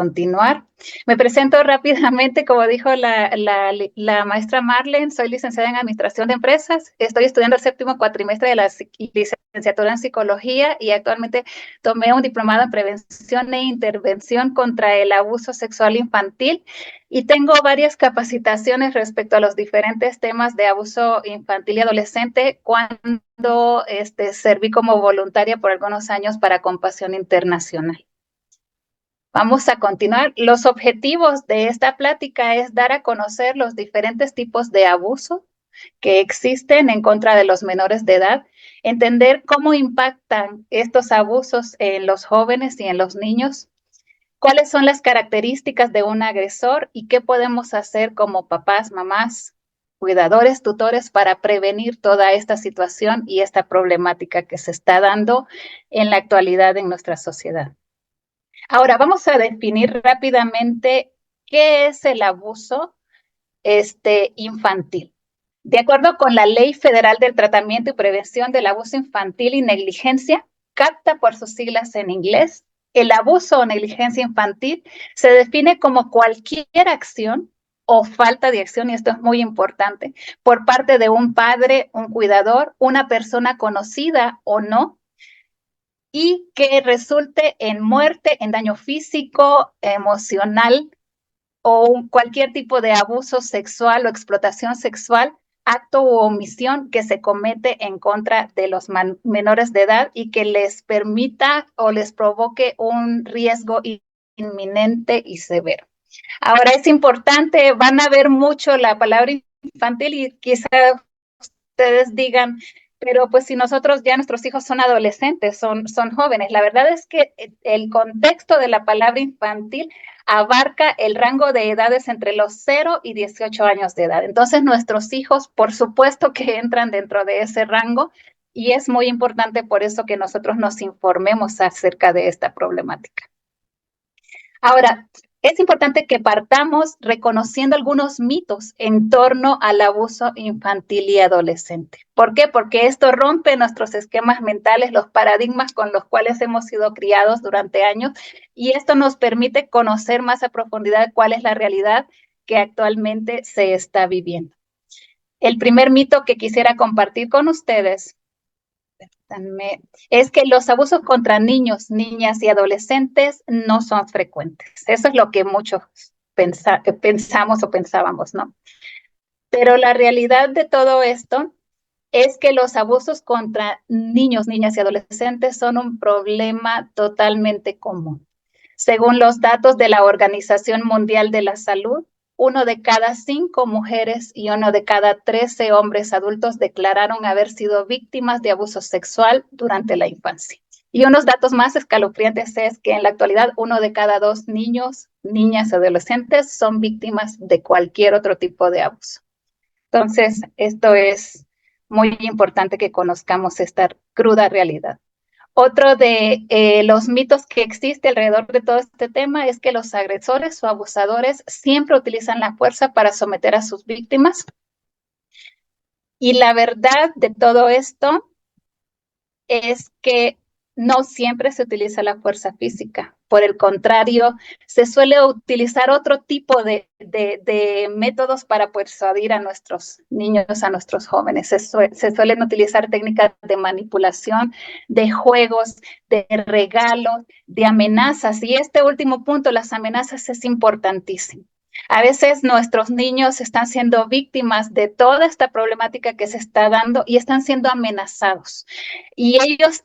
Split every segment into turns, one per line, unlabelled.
continuar. Me presento rápidamente, como dijo la maestra Marlene, soy licenciada en Administración de Empresas, estoy estudiando el 7º cuatrimestre de la licenciatura en Psicología y actualmente tomé un diplomado en Prevención e Intervención contra el Abuso Sexual Infantil y tengo varias capacitaciones respecto a los diferentes temas de abuso infantil y adolescente cuando serví como voluntaria por algunos años para Compasión Internacional. Vamos a continuar. Los objetivos de esta plática es dar a conocer los diferentes tipos de abuso que existen en contra de los menores de edad, entender cómo impactan estos abusos en los jóvenes y en los niños, cuáles son las características de un agresor y qué podemos hacer como papás, mamás, cuidadores, tutores para prevenir toda esta situación y esta problemática que se está dando en la actualidad en nuestra sociedad. Ahora vamos a definir rápidamente qué es el abuso infantil. De acuerdo con la Ley Federal del Tratamiento y Prevención del Abuso Infantil y Negligencia, CAPTA por sus siglas en inglés, el abuso o negligencia infantil se define como cualquier acción o falta de acción, y esto es muy importante, por parte de un padre, un cuidador, una persona conocida o no, y que resulte en muerte, en daño físico, emocional o cualquier tipo de abuso sexual o explotación sexual, acto u omisión que se comete en contra de los menores de edad y que les permita o les provoque un riesgo inminente y severo. Ahora es importante, van a ver mucho la palabra infantil y quizá ustedes digan, pero pues si nosotros ya nuestros hijos son adolescentes, son jóvenes, la verdad es que el contexto de la palabra infantil abarca el rango de edades entre los 0 y 18 años de edad. Entonces nuestros hijos, por supuesto que entran dentro de ese rango y es muy importante por eso que nosotros nos informemos acerca de esta problemática. Ahora, es importante que partamos reconociendo algunos mitos en torno al abuso infantil y adolescente. ¿Por qué? Porque esto rompe nuestros esquemas mentales, los paradigmas con los cuales hemos sido criados durante años, y esto nos permite conocer más a profundidad cuál es la realidad que actualmente se está viviendo. El primer mito que quisiera compartir con ustedes es que los abusos contra niños, niñas y adolescentes no son frecuentes. Eso es lo que muchos pensamos o pensábamos, ¿no? Pero la realidad de todo esto es que los abusos contra niños, niñas y adolescentes son un problema totalmente común. Según los datos de la Organización Mundial de la Salud, 1 de cada 5 mujeres y 1 de cada 13 hombres adultos declararon haber sido víctimas de abuso sexual durante la infancia. Y unos datos más escalofriantes es que en la actualidad 1 de cada 2 niños, niñas y adolescentes son víctimas de cualquier otro tipo de abuso. Entonces, esto es muy importante que conozcamos esta cruda realidad. Otro de los mitos que existe alrededor de todo este tema es que los agresores o abusadores siempre utilizan la fuerza para someter a sus víctimas. Y la verdad de todo esto es que no siempre se utiliza la fuerza física. Por el contrario, se suele utilizar otro tipo de métodos para persuadir a nuestros niños, a nuestros jóvenes. Se suelen utilizar técnicas de manipulación, de juegos, de regalos, de amenazas. Y este último punto, las amenazas, es importantísimo. A veces nuestros niños están siendo víctimas de toda esta problemática que se está dando y están siendo amenazados. Y ellos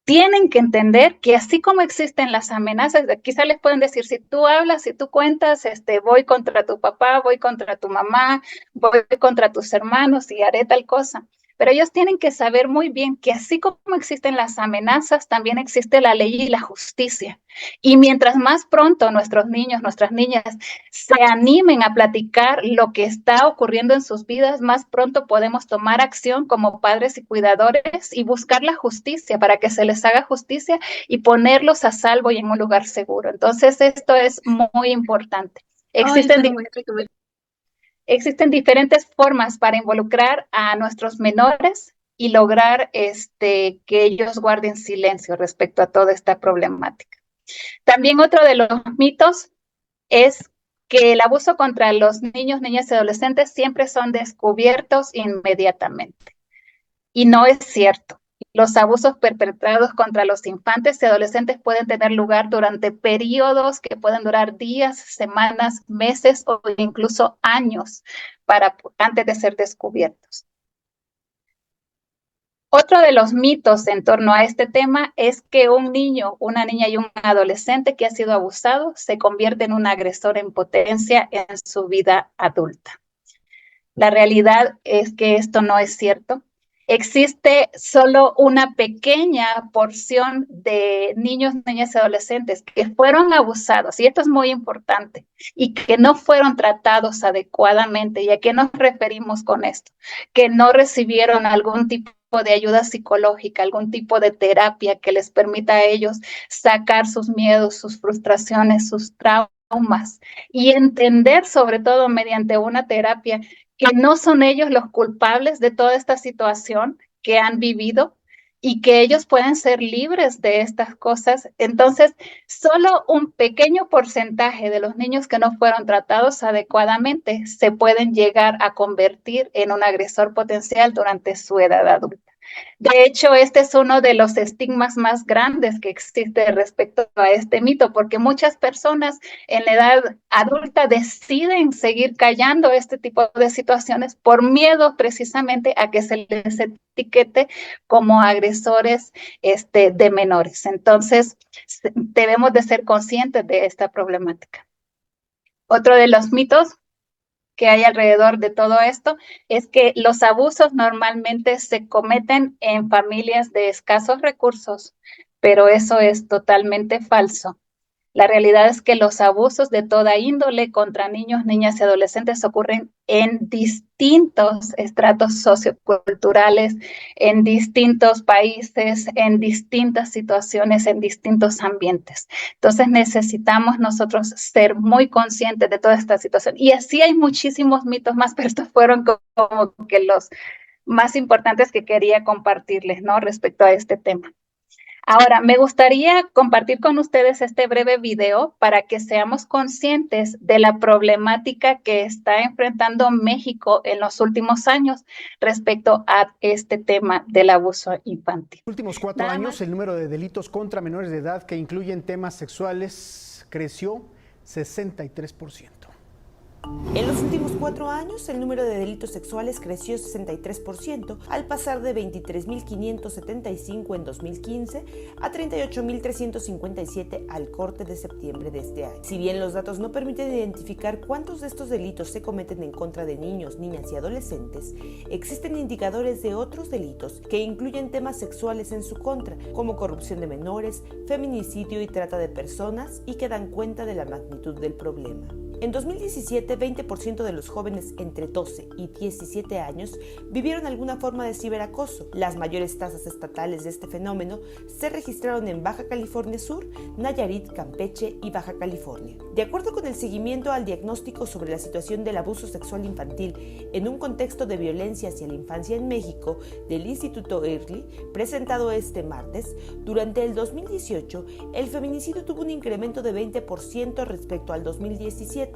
tienen que entender que así como existen las amenazas, quizás les pueden decir, si tú hablas, si tú cuentas, voy contra tu papá, voy contra tu mamá, voy contra tus hermanos y haré tal cosa. Pero ellos tienen que saber muy bien que así como existen las amenazas, también existe la ley y la justicia. Y mientras más pronto nuestros niños, nuestras niñas se animen a platicar lo que está ocurriendo en sus vidas, más pronto podemos tomar acción como padres y cuidadores y buscar la justicia para que se les haga justicia y ponerlos a salvo y en un lugar seguro. Entonces, esto es muy importante. Existen diferentes formas para involucrar a nuestros menores y lograr que ellos guarden silencio respecto a toda esta problemática. También otro de los mitos es que el abuso contra los niños, niñas y adolescentes siempre son descubiertos inmediatamente. Y no es cierto. Los abusos perpetrados contra los infantes y adolescentes pueden tener lugar durante periodos que pueden durar días, semanas, meses o incluso años antes de ser descubiertos. Otro de los mitos en torno a este tema es que un niño, una niña y un adolescente que ha sido abusado se convierte en un agresor en potencia en su vida adulta. La realidad es que esto no es cierto. Existe solo una pequeña porción de niños, niñas y adolescentes que fueron abusados, y esto es muy importante, y que no fueron tratados adecuadamente. ¿Y a qué nos referimos con esto? Que no recibieron algún tipo de ayuda psicológica, algún tipo de terapia que les permita a ellos sacar sus miedos, sus frustraciones, sus traumas y entender, sobre todo mediante una terapia, que no son ellos los culpables de toda esta situación que han vivido y que ellos pueden ser libres de estas cosas. Entonces, solo un pequeño porcentaje de los niños que no fueron tratados adecuadamente se pueden llegar a convertir en un agresor potencial durante su edad adulta. De hecho, este es uno de los estigmas más grandes que existe respecto a este mito, porque muchas personas en la edad adulta deciden seguir callando este tipo de situaciones por miedo precisamente a que se les etiquete como agresores de menores. Entonces, debemos de ser conscientes de esta problemática. Otro de los mitos que hay alrededor de todo esto es que los abusos normalmente se cometen en familias de escasos recursos, pero eso es totalmente falso. La realidad es que los abusos de toda índole contra niños, niñas y adolescentes ocurren en distintos estratos socioculturales, en distintos países, en distintas situaciones, en distintos ambientes. Entonces necesitamos nosotros ser muy conscientes de toda esta situación. Y así hay muchísimos mitos más, pero estos fueron como que los más importantes que quería compartirles, ¿no? Respecto a este tema. Ahora, me gustaría compartir con ustedes este breve video para que seamos conscientes de la problemática que está enfrentando México en los últimos años respecto a este tema del abuso infantil.
En los últimos 4 años, el número de delitos contra menores de edad que incluyen temas sexuales creció 63%.
En los últimos 4 años, el número de delitos sexuales creció 63%, al pasar de 23.575 en 2015 a 38.357 al corte de septiembre de este año. Si bien los datos no permiten identificar cuántos de estos delitos se cometen en contra de niños, niñas y adolescentes, existen indicadores de otros delitos que incluyen temas sexuales en su contra, como corrupción de menores, feminicidio y trata de personas, y que dan cuenta de la magnitud del problema. En 2017, 20% de los jóvenes entre 12 y 17 años vivieron alguna forma de ciberacoso. Las mayores tasas estatales de este fenómeno se registraron en Baja California Sur, Nayarit, Campeche y Baja California. De acuerdo con el seguimiento al diagnóstico sobre la situación del abuso sexual infantil en un contexto de violencia hacia la infancia en México del Instituto Early, presentado este martes, durante el 2018, el feminicidio tuvo un incremento de 20% respecto al 2017,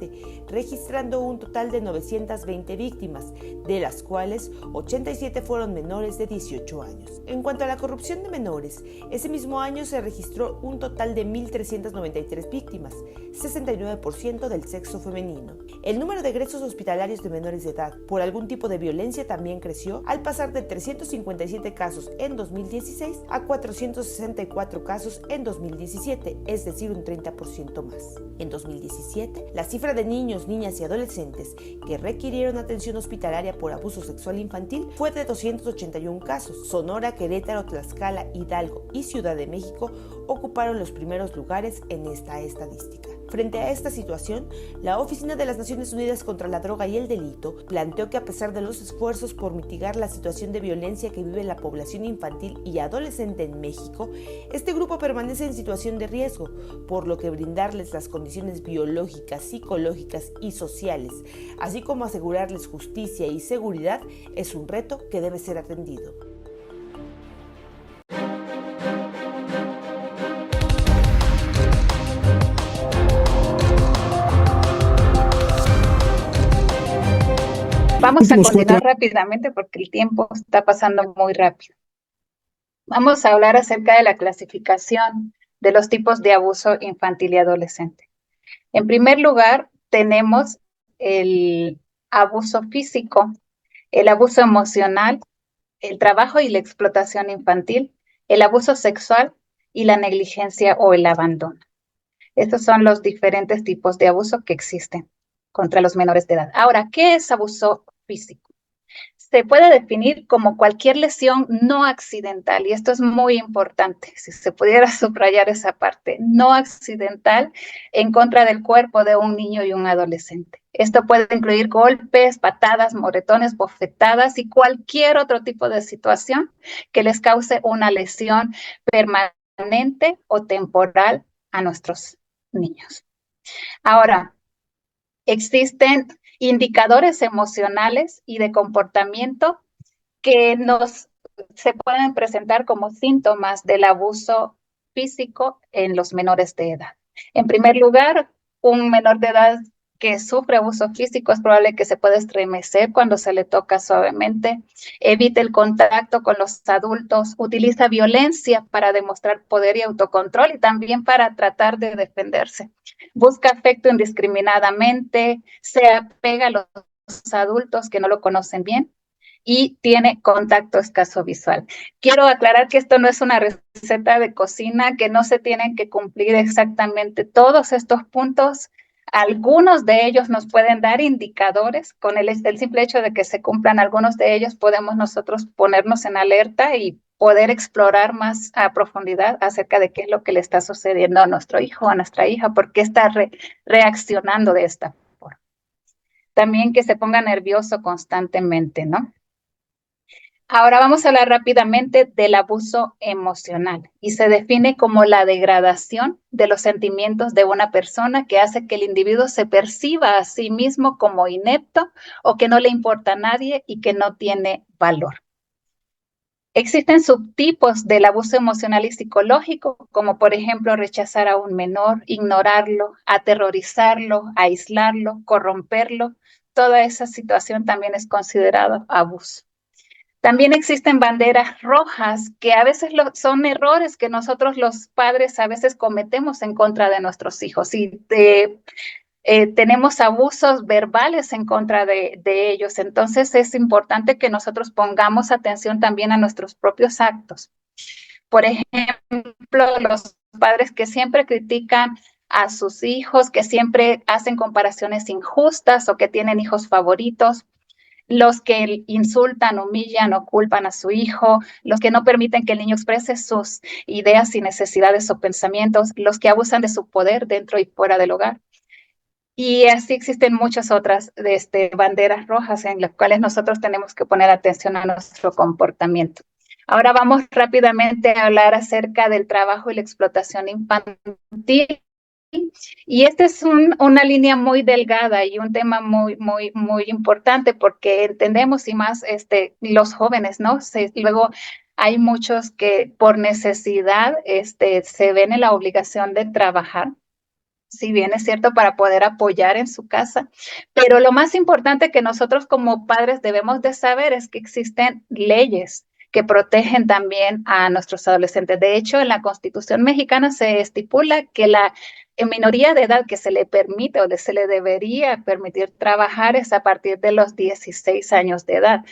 registrando un total de 920 víctimas, de las cuales 87 fueron menores de 18 años. En cuanto a la corrupción de menores, ese mismo año se registró un total de 1.393 víctimas, 69% del sexo femenino. El número de egresos hospitalarios de menores de edad por algún tipo de violencia también creció, al pasar de 357 casos en 2016 a 464 casos en 2017, es decir, un 30% más. En 2017, la cifra de niños, niñas y adolescentes que requirieron atención hospitalaria por abuso sexual infantil fue de 281 casos. Sonora, Querétaro, Tlaxcala, Hidalgo y Ciudad de México ocuparon los primeros lugares en esta estadística. Frente a esta situación, la Oficina de las Naciones Unidas contra la Droga y el Delito planteó que, a pesar de los esfuerzos por mitigar la situación de violencia que vive la población infantil y adolescente en México, este grupo permanece en situación de riesgo, por lo que brindarles las condiciones biológicas, psicológicas y sociales, así como asegurarles justicia y seguridad, es un reto que debe ser atendido.
Vamos a continuar rápidamente porque el tiempo está pasando muy rápido. Vamos a hablar acerca de la clasificación de los tipos de abuso infantil y adolescente. En primer lugar, tenemos el abuso físico, el abuso emocional, el trabajo y la explotación infantil, el abuso sexual y la negligencia o el abandono. Estos son los diferentes tipos de abuso que existen contra los menores de edad. Ahora, ¿qué es abuso físico? Se puede definir como cualquier lesión no accidental, y esto es muy importante, si se pudiera subrayar esa parte, no accidental en contra del cuerpo de un niño y un adolescente. Esto puede incluir golpes, patadas, moretones, bofetadas y cualquier otro tipo de situación que les cause una lesión permanente o temporal a nuestros niños. Ahora, existen indicadores emocionales y de comportamiento que se pueden presentar como síntomas del abuso físico en los menores de edad. En primer lugar, un menor de edad que sufre abuso físico es probable que se pueda estremecer cuando se le toca suavemente, evite el contacto con los adultos, utiliza violencia para demostrar poder y autocontrol y también para tratar de defenderse. Busca afecto indiscriminadamente, se apega a los adultos que no lo conocen bien y tiene contacto escaso visual. Quiero aclarar que esto no es una receta de cocina, que no se tienen que cumplir exactamente todos estos puntos. Algunos de ellos nos pueden dar indicadores. Con el simple hecho de que se cumplan algunos de ellos, podemos nosotros ponernos en alerta y poder explorar más a profundidad acerca de qué es lo que le está sucediendo a nuestro hijo o a nuestra hija, por qué está reaccionando de esta forma. También que se ponga nervioso constantemente, ¿no? Ahora vamos a hablar rápidamente del abuso emocional y se define como la degradación de los sentimientos de una persona que hace que el individuo se perciba a sí mismo como inepto o que no le importa a nadie y que no tiene valor. Existen subtipos del abuso emocional y psicológico, como por ejemplo rechazar a un menor, ignorarlo, aterrorizarlo, aislarlo, corromperlo. Toda esa situación también es considerada abuso. También existen banderas rojas que a veces son errores que nosotros los padres a veces cometemos en contra de nuestros hijos y tenemos abusos verbales en contra de ellos. Entonces es importante que nosotros pongamos atención también a nuestros propios actos. Por ejemplo, los padres que siempre critican a sus hijos, que siempre hacen comparaciones injustas o que tienen hijos favoritos, los que insultan, humillan o culpan a su hijo, los que no permiten que el niño exprese sus ideas y necesidades o pensamientos, los que abusan de su poder dentro y fuera del hogar. Y así existen muchas otras banderas rojas en las cuales nosotros tenemos que poner atención a nuestro comportamiento. Ahora vamos rápidamente a hablar acerca del trabajo y la explotación infantil. Y esta es una línea muy delgada y un tema muy, muy, muy importante porque entendemos y más los jóvenes, ¿no? Luego hay muchos que por necesidad se ven en la obligación de trabajar, si bien es cierto, para poder apoyar en su casa. Pero lo más importante que nosotros como padres debemos de saber es que existen leyes que protegen también a nuestros adolescentes. De hecho, en la Constitución mexicana se estipula que la minoría de edad que se le permite o se le debería permitir trabajar es a partir de los 16 años de edad.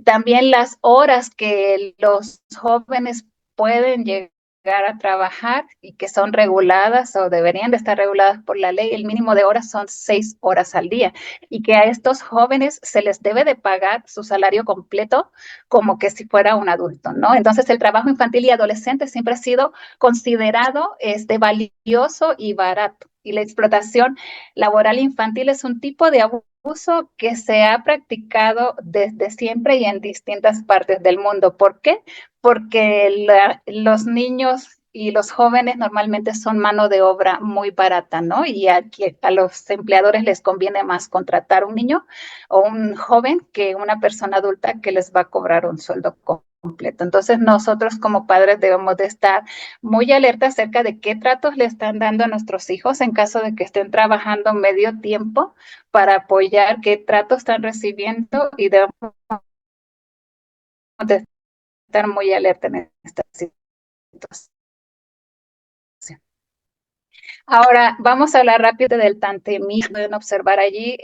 También las horas que los jóvenes pueden llegar a trabajar y que son reguladas o deberían de estar reguladas por la ley, el mínimo de horas son 6 horas al día y que a estos jóvenes se les debe de pagar su salario completo como que si fuera un adulto, ¿no? Entonces el trabajo infantil y adolescente siempre ha sido considerado valioso y barato, y la explotación laboral infantil es un tipo de abuso que se ha practicado desde siempre y en distintas partes del mundo. ¿Por qué? Porque los niños y los jóvenes normalmente son mano de obra muy barata, ¿no? Y a los empleadores les conviene más contratar un niño o un joven que una persona adulta que les va a cobrar un sueldo completo. Entonces nosotros como padres debemos de estar muy alerta acerca de qué tratos le están dando a nuestros hijos en caso de que estén trabajando medio tiempo para apoyar qué tratos están recibiendo y debemos de estar muy alerta en esta situación. Ahora, vamos a hablar rápido del tantemismo. Pueden observar allí,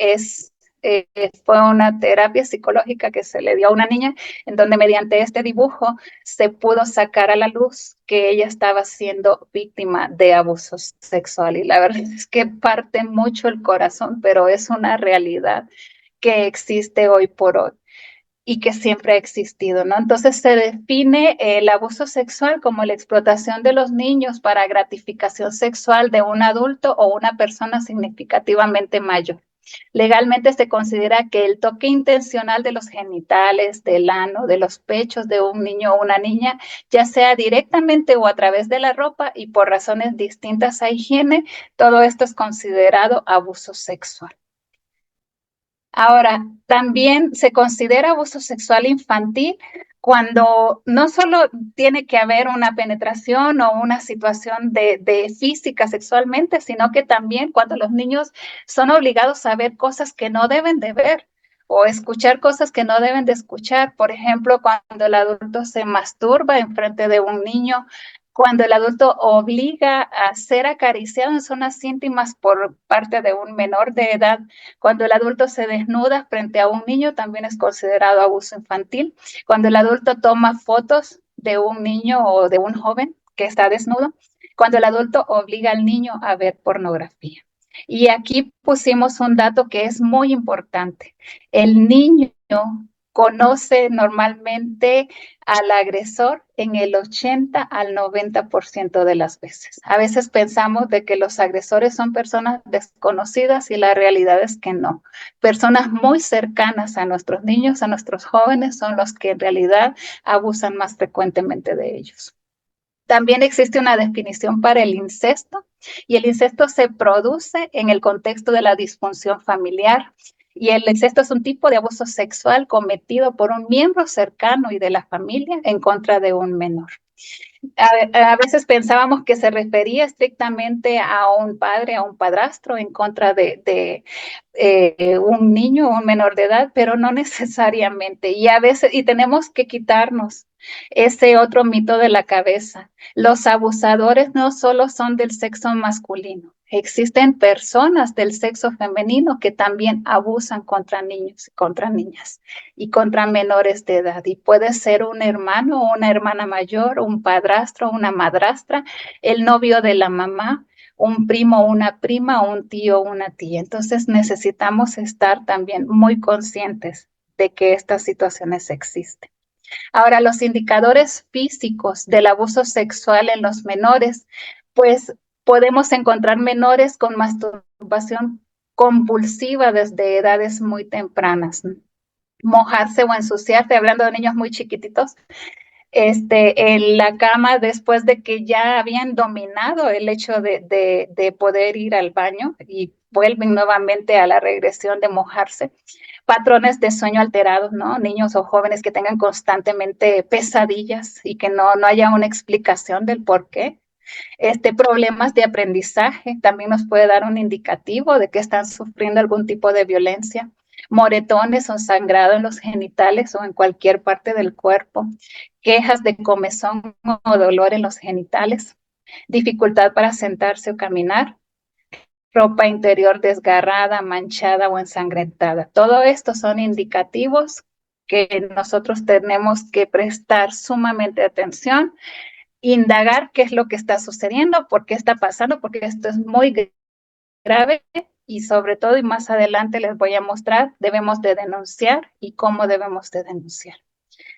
fue una terapia psicológica que se le dio a una niña, en donde mediante este dibujo se pudo sacar a la luz que ella estaba siendo víctima de abuso sexual. Y la verdad es que parte mucho el corazón, pero es una realidad que existe hoy por hoy y que siempre ha existido, ¿no? Entonces se define el abuso sexual como la explotación de los niños para gratificación sexual de un adulto o una persona significativamente mayor. Legalmente se considera que el toque intencional de los genitales, del ano, de los pechos de un niño o una niña, ya sea directamente o a través de la ropa y por razones distintas a higiene, todo esto es considerado abuso sexual. Ahora, también se considera abuso sexual infantil cuando no solo tiene que haber una penetración o una situación de física sexualmente, sino que también cuando los niños son obligados a ver cosas que no deben de ver o escuchar cosas que no deben de escuchar. Por ejemplo, cuando el adulto se masturba en frente de un niño, cuando el adulto obliga a ser acariciado en zonas íntimas por parte de un menor de edad, cuando el adulto se desnuda frente a un niño, también es considerado abuso infantil. Cuando el adulto toma fotos de un niño o de un joven que está desnudo, cuando el adulto obliga al niño a ver pornografía. Y aquí pusimos un dato que es muy importante. El niño conoce normalmente al agresor en el 80 al 90% de las veces. A veces pensamos de que los agresores son personas desconocidas y la realidad es que no. Personas muy cercanas a nuestros niños, a nuestros jóvenes, son los que en realidad abusan más frecuentemente de ellos. También existe una definición para el incesto y el incesto se produce en el contexto de la disfunción familiar. Y el incesto es un tipo de abuso sexual cometido por un miembro cercano y de la familia en contra de un menor. A veces pensábamos que se refería estrictamente a un padre, a un padrastro en contra de un niño o un menor de edad, pero no necesariamente. Y a veces, y tenemos que quitarnos ese otro mito de la cabeza. Los abusadores no solo son del sexo masculino. Existen personas del sexo femenino que también abusan contra niños, contra niñas y contra menores de edad. Y puede ser un hermano o una hermana mayor, un padrastro, una madrastra, el novio de la mamá, un primo, una prima, un tío, una tía. Entonces necesitamos estar también muy conscientes de que estas situaciones existen. Ahora, los indicadores físicos del abuso sexual en los menores, pues podemos encontrar menores con masturbación compulsiva desde edades muy tempranas. Mojarse o ensuciarse, hablando de niños muy chiquititos, en la cama después de que ya habían dominado el hecho de poder ir al baño y vuelven nuevamente a la regresión de mojarse. Patrones de sueño alterados, ¿no? Niños o jóvenes que tengan constantemente pesadillas y que no haya una explicación del por qué. Problemas de aprendizaje también nos puede dar un indicativo de que están sufriendo algún tipo de violencia. Moretones o sangrado en los genitales o en cualquier parte del cuerpo. Quejas de comezón o dolor en los genitales. Dificultad para sentarse o caminar. Ropa interior desgarrada, manchada o ensangrentada. Todo esto son indicativos que nosotros tenemos que prestar sumamente atención, indagar qué es lo que está sucediendo, por qué está pasando, porque esto es muy grave y sobre todo, y más adelante les voy a mostrar, debemos de denunciar y cómo debemos de denunciar.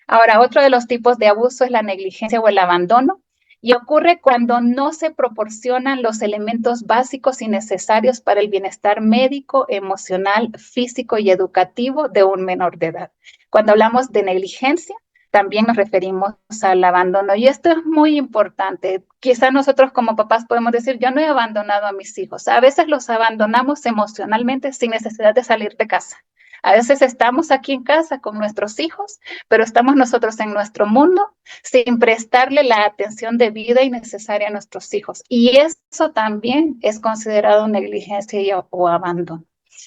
Ahora, otro de los tipos de abuso es la negligencia o el abandono. Y ocurre cuando no se proporcionan los elementos básicos y necesarios para el bienestar médico, emocional, físico y educativo de un menor de edad. Cuando hablamos de negligencia, también nos referimos al abandono. Y esto es muy importante. Quizá nosotros como papás podemos decir, yo no he abandonado a mis hijos. A veces los abandonamos emocionalmente sin necesidad de salir de casa. A veces estamos aquí en casa con nuestros hijos, pero estamos nosotros en nuestro mundo sin prestarle la atención debida y necesaria a nuestros hijos. Y eso también es considerado negligencia o abandono.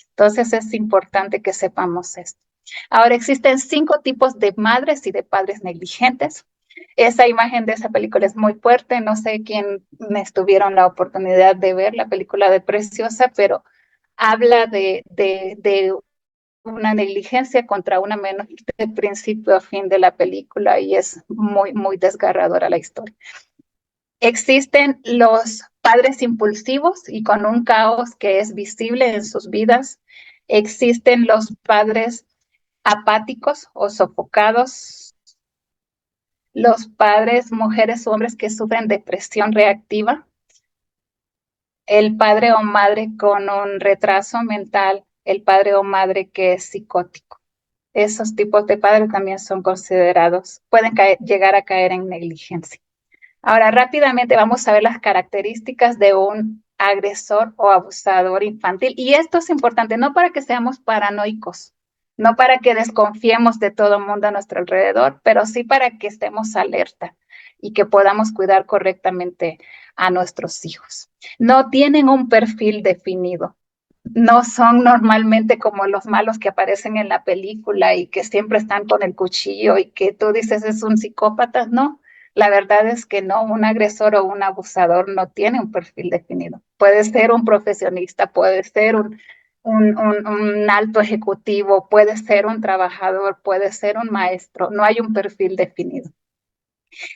Entonces es importante que sepamos esto. Ahora existen 5 tipos de madres y de padres negligentes. Esa imagen de esa película es muy fuerte. No sé quién tuvieron la oportunidad de ver la película de Preciosa, pero habla de una negligencia contra una menor de principio a fin de la película y es muy, muy desgarradora la historia. Existen los padres impulsivos y con un caos que es visible en sus vidas. Existen los padres apáticos o sofocados, los padres, mujeres o hombres que sufren depresión reactiva, el padre o madre con un retraso mental, el padre o madre que es psicótico. Esos tipos de padres también son considerados, pueden llegar a caer en negligencia. Ahora, rápidamente vamos a ver las características de un agresor o abusador infantil. Y esto es importante, no para que seamos paranoicos, no para que desconfiemos de todo el mundo a nuestro alrededor, pero sí para que estemos alerta y que podamos cuidar correctamente a nuestros hijos. No tienen un perfil definido. No son normalmente como los malos que aparecen en la película y que siempre están con el cuchillo y que tú dices es un psicópata. No, la verdad es que no, un agresor o un abusador no tiene un perfil definido. Puede ser un profesionista, puede ser un alto ejecutivo, puede ser un trabajador, puede ser un maestro. No hay un perfil definido.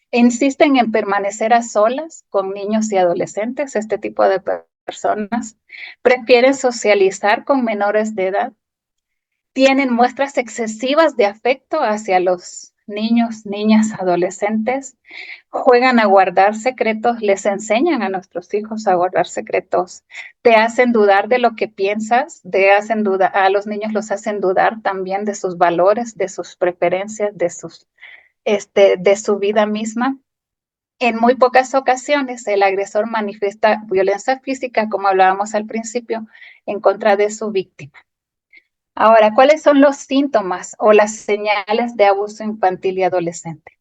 Insisten en permanecer a solas con niños y adolescentes, este tipo de personas. Prefieren socializar con menores de edad. Tienen muestras excesivas de afecto hacia los niños, niñas, adolescentes. Juegan a guardar secretos, les enseñan a nuestros hijos a guardar secretos. Te hacen dudar de lo que piensas, a los niños los hacen dudar también de sus valores, de sus preferencias, de su vida misma. En muy pocas ocasiones el agresor manifiesta violencia física, como hablábamos al principio, en contra de su víctima. Ahora, ¿cuáles son los síntomas o las señales de abuso infantil y adolescente?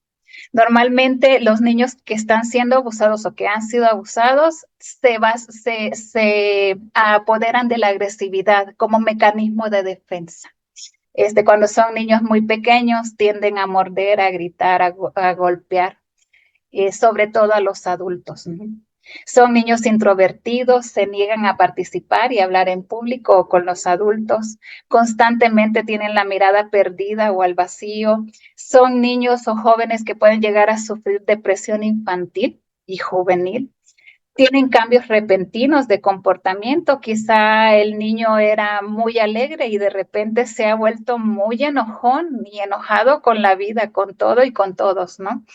Normalmente los niños que están siendo abusados o que han sido abusados se apoderan de la agresividad como mecanismo de defensa. Cuando son niños muy pequeños tienden a morder, a gritar, a golpear. Sobre todo a los adultos. Son niños introvertidos, se niegan a participar y hablar en público o con los adultos, constantemente tienen la mirada perdida o al vacío. Son niños o jóvenes que pueden llegar a sufrir depresión infantil y juvenil. Tienen cambios repentinos de comportamiento. Quizá el niño era muy alegre y de repente se ha vuelto muy enojón y enojado con la vida, con todo y con todos, ¿no?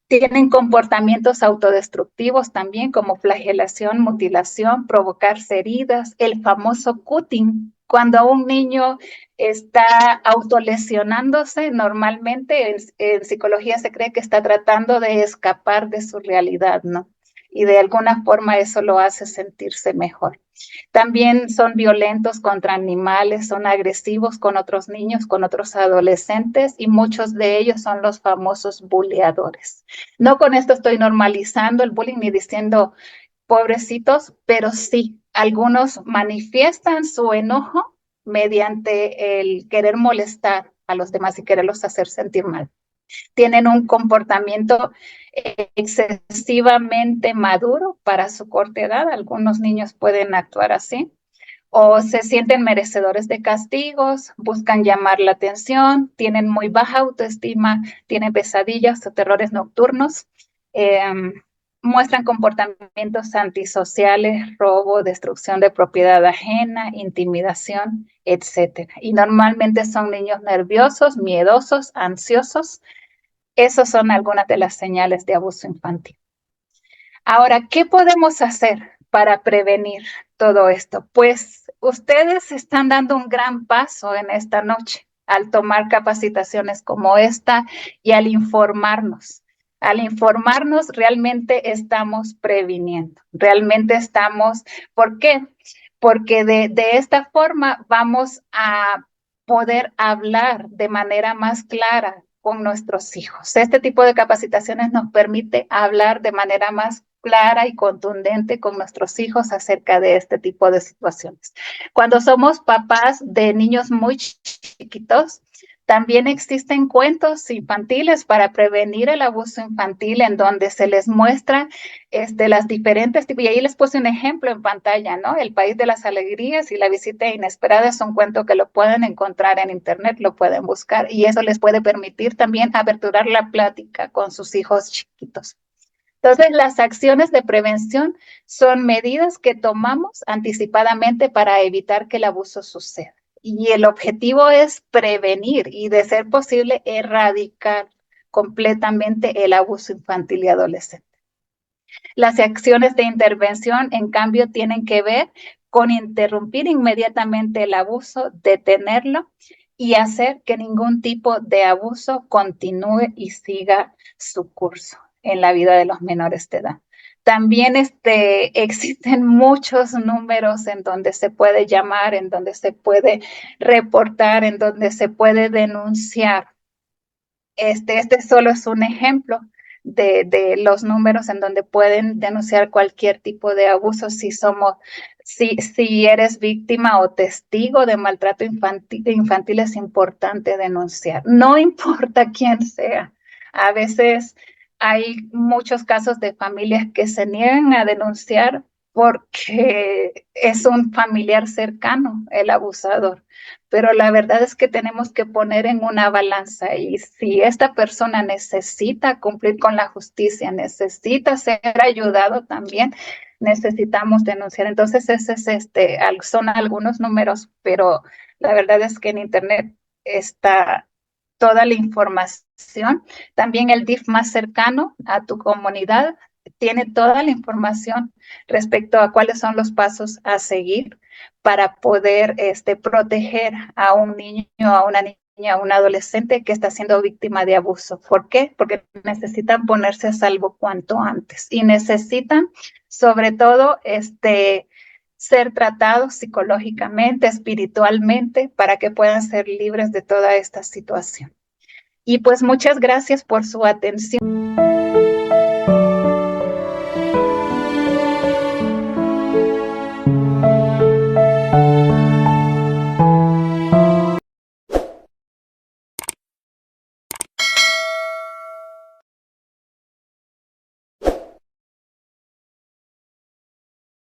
Tienen comportamientos autodestructivos también, como flagelación, mutilación, provocarse heridas, el famoso cutting. Cuando un niño está autolesionándose, normalmente en psicología se cree que está tratando de escapar de su realidad, ¿no? Y de alguna forma eso lo hace sentirse mejor. También son violentos contra animales, son agresivos con otros niños, con otros adolescentes y muchos de ellos son los famosos buleadores. No con esto estoy normalizando el bullying ni diciendo pobrecitos, pero sí, algunos manifiestan su enojo mediante el querer molestar a los demás y quererlos hacer sentir mal. Tienen un comportamiento excesivamente maduro para su corta edad. Algunos niños pueden actuar así. O se sienten merecedores de castigos, buscan llamar la atención, tienen muy baja autoestima, tienen pesadillas o terrores nocturnos, muestran comportamientos antisociales, robo, destrucción de propiedad ajena, intimidación, etcétera. Y normalmente son niños nerviosos, miedosos, ansiosos. Esas son algunas de las señales de abuso infantil. Ahora, ¿qué podemos hacer para prevenir todo esto? Pues ustedes están dando un gran paso en esta noche al tomar capacitaciones como esta y al informarnos. Al informarnos realmente estamos previniendo, realmente estamos, ¿por qué? Porque de esta forma vamos a poder hablar de manera más clara con nuestros hijos. Este tipo de capacitaciones nos permite hablar de manera más clara y contundente con nuestros hijos acerca de este tipo de situaciones. Cuando somos papás de niños muy chiquitos, también existen cuentos infantiles para prevenir el abuso infantil, en donde se les muestra las diferentes tipos. Y ahí les puse un ejemplo en pantalla, ¿no? El País de las Alegrías y La Visita Inesperada es un cuento que lo pueden encontrar en internet, lo pueden buscar, y eso les puede permitir también aperturar la plática con sus hijos chiquitos. Entonces, las acciones de prevención son medidas que tomamos anticipadamente para evitar que el abuso suceda. Y el objetivo es prevenir y, de ser posible, erradicar completamente el abuso infantil y adolescente. Las acciones de intervención, en cambio, tienen que ver con interrumpir inmediatamente el abuso, detenerlo y hacer que ningún tipo de abuso continúe y siga su curso en la vida de los menores de edad. También existen muchos números en donde se puede llamar, en donde se puede reportar, en donde se puede denunciar. Este solo es un ejemplo de los números en donde pueden denunciar cualquier tipo de abuso si eres víctima o testigo de maltrato infantil, es importante denunciar. No importa quién sea. A veces hay muchos casos de familias que se niegan a denunciar porque es un familiar cercano el abusador. Pero la verdad es que tenemos que poner en una balanza, y si esta persona necesita cumplir con la justicia, necesita ser ayudado también, necesitamos denunciar. Entonces, son algunos números, pero la verdad es que en internet está toda la información. También el DIF más cercano a tu comunidad tiene toda la información respecto a cuáles son los pasos a seguir para poder proteger a un niño, a una niña, a un adolescente que está siendo víctima de abuso. ¿Por qué? Porque necesitan ponerse a salvo cuanto antes y necesitan, sobre todo, ser tratados psicológicamente, espiritualmente, para que puedan ser libres de toda esta situación. Y pues muchas gracias por su atención.